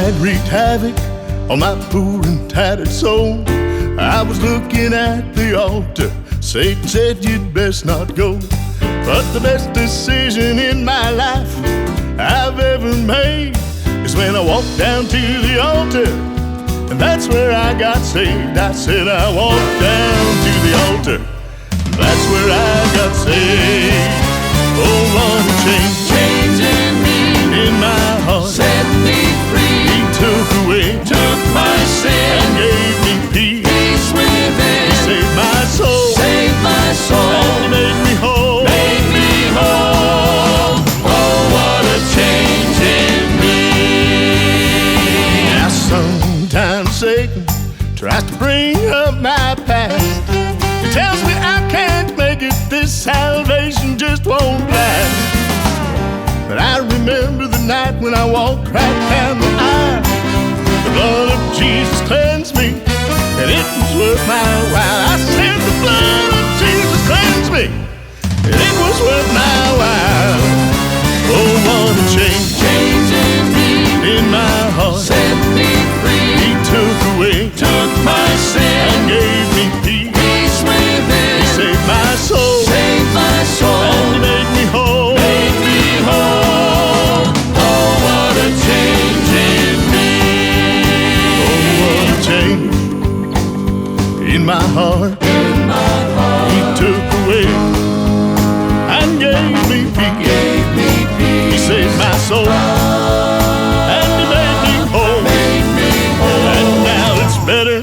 had wreaked havoc on my poor and tattered soul. I was looking at the altar. Satan said you'd best not go. But the best decision in my life I've ever made is when I walked down to the altar, and that's where I got saved. I said I walked down to the altar, that's where I got saved. Oh, what a change in me, in my heart, set me free. He took my sin, and gave me peace. Peace within. He saved my soul, and He made me whole. Oh, what a change in me. Now sometimes Satan tries to bring up my past. He tells me I can't make it, this salvation just won't last. But I remember the night when I walked right down the aisle. The blood of Jesus cleansed me, and it was worth my while. I said the blood of Jesus cleansed me, and it was worth my while. Oh, what a change in me, in my heart, set me free. He took my sin, and gave me peace. Peace within. He saved my soul, and He made me whole. Oh, what a change in me. Oh, what a change in my heart. He took away and gave me peace. He saved my soul, and He made me whole. And now it's better,